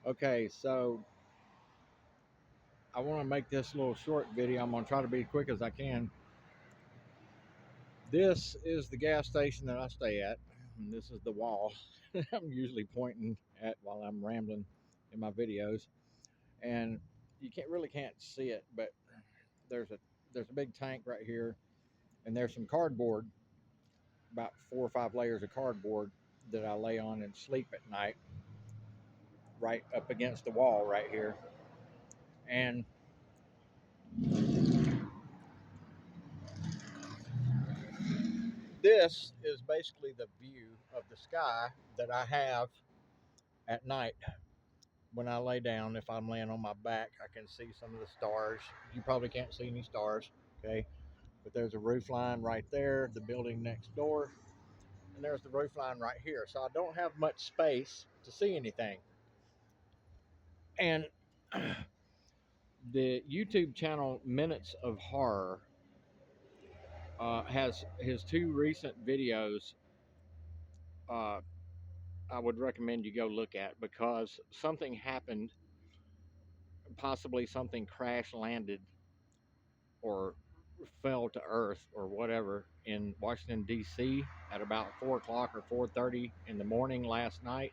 Okay, so I want to make this little short video. I'm going to try to be as quick as I can. This is the gas station that I stay at, and this is the wall I'm usually pointing at while I'm rambling in my videos. And you can't see it, but there's a there's a big tank right here, and there's some cardboard, about 4 or 5 layers of cardboard that I lay on and sleep at night, right up against the wall right here. And this is basically the view of the sky that I have at night when I lay down. If I'm laying on my back, I can see some of the stars. You probably can't see any stars, okay? But there's a roof line right there, the building next door, and there's the roof line right here. So I don't have much space to see anything. And the YouTube channel Minutes of Horror has his two recent videos. Uh, I would recommend you go look at, because something happened, possibly something crash landed or fell to earth or whatever in Washington D.C. at about 4 o'clock or 4:30 in the morning last night,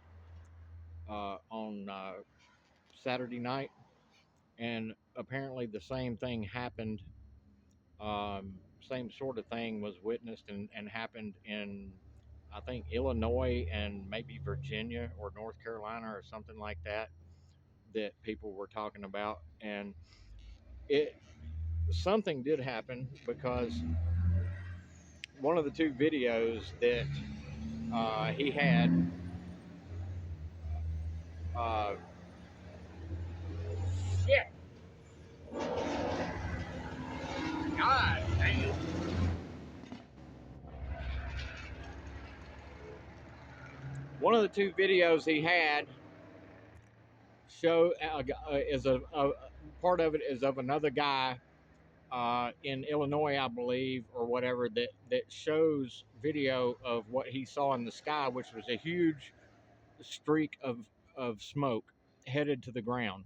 on Saturday night, and apparently the same thing happened. Same sort of thing was witnessed and happened in, I think, Illinois and maybe Virginia or North Carolina or something like that, that people were talking about. And it something did happen, because one of the two videos that he had, uh, shit, God damn. One of the two videos he had show is a part of it is of another guy in Illinois, I believe, or whatever, that shows video of what he saw in the sky, which was a huge streak of smoke headed to the ground.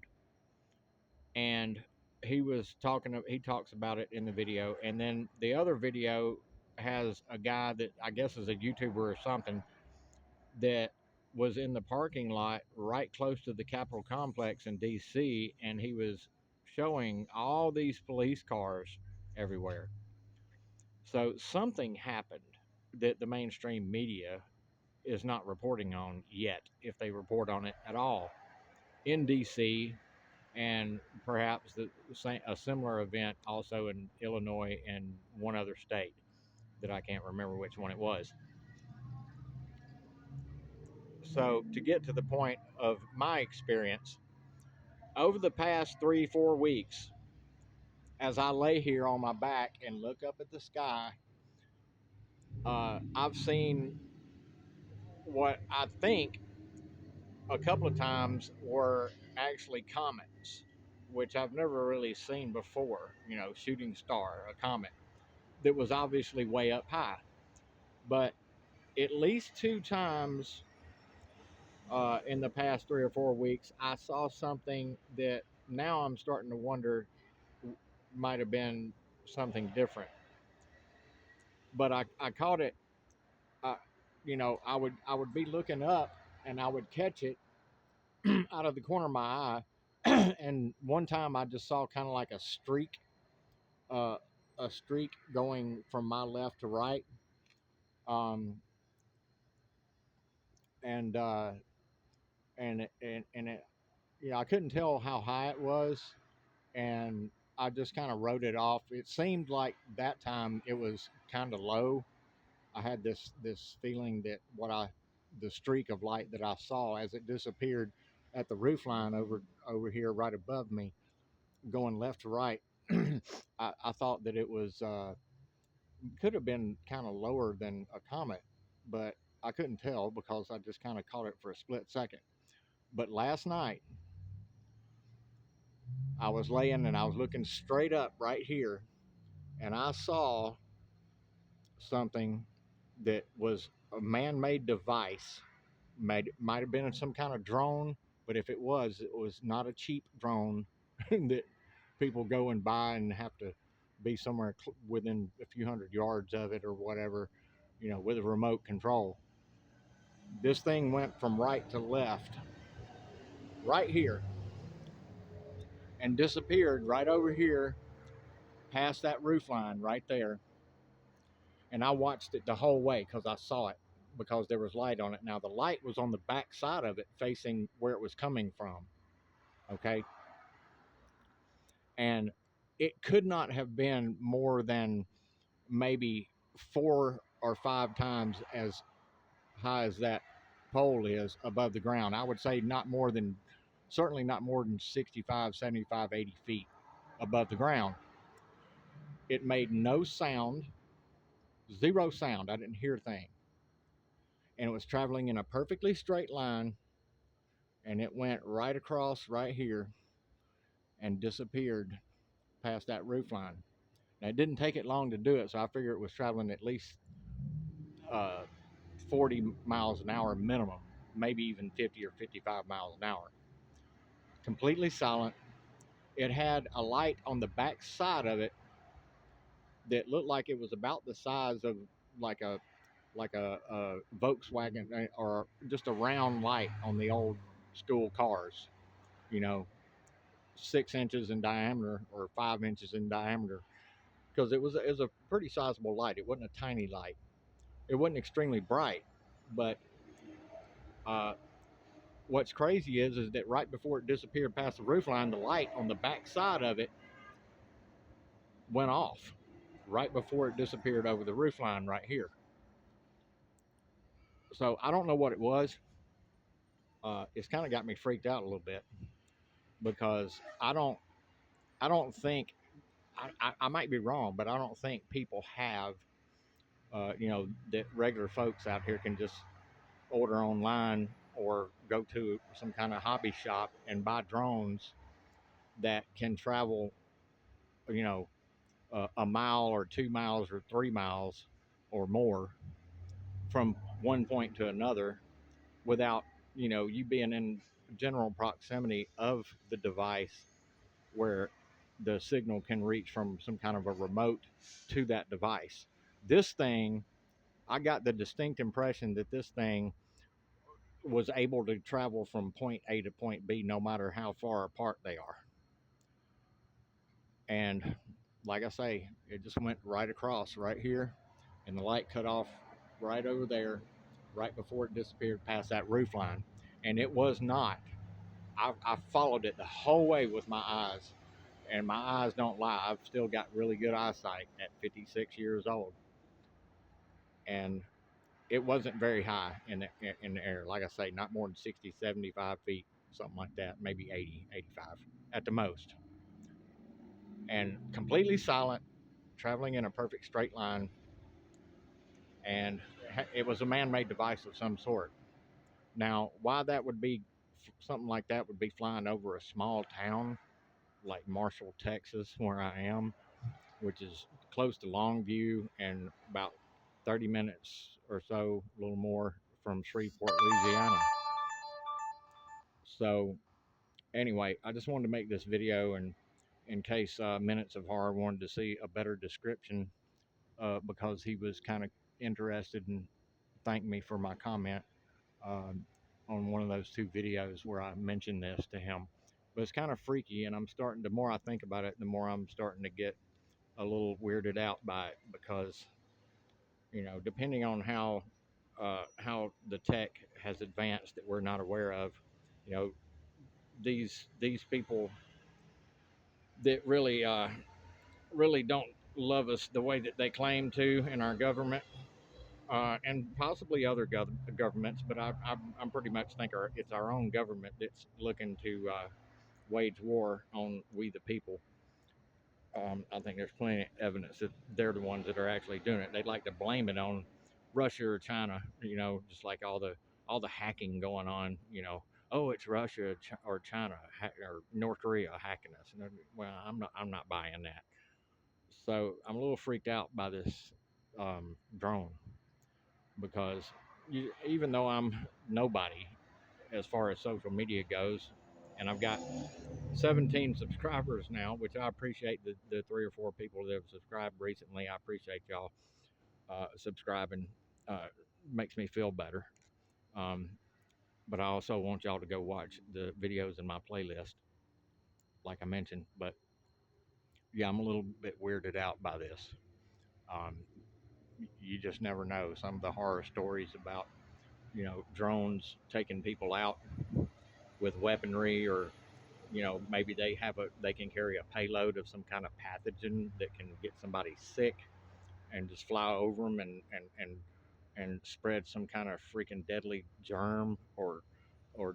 And he talks about it in the video. And then the other video has a guy that I guess is a YouTuber or something, that was in the parking lot right close to the Capitol complex in DC, and he was showing all these police cars everywhere. So something happened that the mainstream media is not reporting on yet, if they report on it at all, in DC, and perhaps a similar event also in Illinois and one other state that I can't remember which one it was. So, to get to the point of my experience, over the past 3, 4 weeks, as I lay here on my back and look up at the sky, I've seen what I think a couple of times were actually comets, which I've never really seen before. Shooting star, a comet that was obviously way up high. But at least two times in the past 3 or 4 weeks, I saw something that now I'm starting to wonder might have been something different. But I caught it. Uh, I would be looking up, and I would catch it out of the corner of my eye. And one time I just saw kind of like uh, a streak going from my left to right. Um, and it, I couldn't tell how high it was, and I just kind of wrote it off. It seemed like that time it was kind of low. I had this feeling that the streak of light that I saw as it disappeared at the roof line over here right above me, going left to right. I thought that it was could have been kind of lower than a comet, but I couldn't tell because I just kind of caught it for a split second. But last night I was laying and I was looking straight up right here, and I saw something that was a man-made device. Might have been some kind of drone, But if it was not a cheap drone that people go and buy and have to be somewhere within a few hundred yards of it or whatever, with a remote control. This thing went from right to left, right here, and disappeared right over here past that roof line right there. And I watched it the whole way because I saw it because there was light on it. Now, the light was on the back side of it facing where it was coming from. Okay. And it could not have been more than maybe 4 or 5 times as high as that pole is above the ground. I would say certainly not more than 65, 75, 80 feet above the ground. It made no sound, zero sound. I didn't hear a thing. And it was traveling in a perfectly straight line, and it went right across right here and disappeared past that roof line. Now, it didn't take it long to do it, so I figure it was traveling at least uh, 40 miles an hour minimum, maybe even 50 or 55 miles an hour. Completely silent. It had a light on the back side of it that looked like it was about the size of like a Volkswagen, or just a round light on the old school cars, you know, 6 inches in diameter or 5 inches in diameter, because it was a pretty sizable light. It wasn't a tiny light. It wasn't extremely bright, but uh, what's crazy is that right before it disappeared past the roof line, the light on the back side of it went off right before it disappeared over the roof line right here. So I don't know what it was. It's kind of got me freaked out a little bit because I don't think I might be wrong, but I don't think people have that regular folks out here can just order online or go to some kind of hobby shop and buy drones that can travel you know a mile or 2 miles or 3 miles or more from one point to another without you being in general proximity of the device where the signal can reach from some kind of a remote to that device. This thing, I got the distinct impression that this thing was able to travel from point A to point B no matter how far apart they are. And like I say, it just went right across right here, and the light cut off right over there, right before it disappeared past that roof line. And it was not. I followed it the whole way with my eyes, and my eyes don't lie. I've still got really good eyesight at 56 years old, and it wasn't very high in the air. Like I say, not more than 60, 75 feet, something like that, maybe 80, 85 at the most. And completely silent, traveling in a perfect straight line, and it was a man-made device of some sort. Now, why that would be something like that would be flying over a small town like Marshall, Texas, where I am, which is close to Longview and about 30 minutes or so, a little more, from Shreveport, Louisiana. So, anyway, I just wanted to make this video, and in case Minutes of Horror wanted to see a better description, because he was kind of interested and thanked me for my comment on one of those 2 videos where I mentioned this to him. But it's kind of freaky, and the more I think about it, the more I'm starting to get a little weirded out by it, because depending on how the tech has advanced that we're not aware of, you know, these people that really don't love us the way that they claim to in our government, and possibly other governments, but I'm pretty much think it's our own government that's looking to wage war on we the people. I think there's plenty of evidence that they're the ones that are actually doing it. They'd like to blame it on Russia or China, just like all the hacking going on. Oh, it's Russia or China or North Korea hacking us. And well, I'm not buying that. So I'm a little freaked out by this drone, because even though I'm nobody, as far as social media goes. And I've got 17 subscribers now, which I appreciate the 3 or 4 people that have subscribed recently. I appreciate y'all subscribing. Uh, Makes me feel better. Um, but I also want y'all to go watch the videos in my playlist, like I mentioned. But yeah, I'm a little bit weirded out by this. Um, you just never know. Some of the horror stories about, drones taking people out with weaponry, or maybe they can carry a payload of some kind of pathogen that can get somebody sick and just fly over them and spread some kind of freaking deadly germ or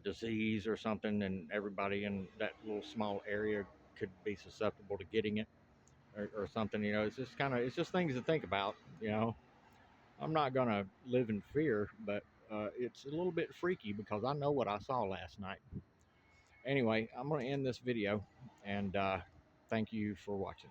disease or something, and everybody in that little small area could be susceptible to getting it, or something. It's just things to think about. I'm not gonna live in fear, but it's a little bit freaky because I know what I saw last night. Anyway, I'm gonna end this video, and thank you for watching.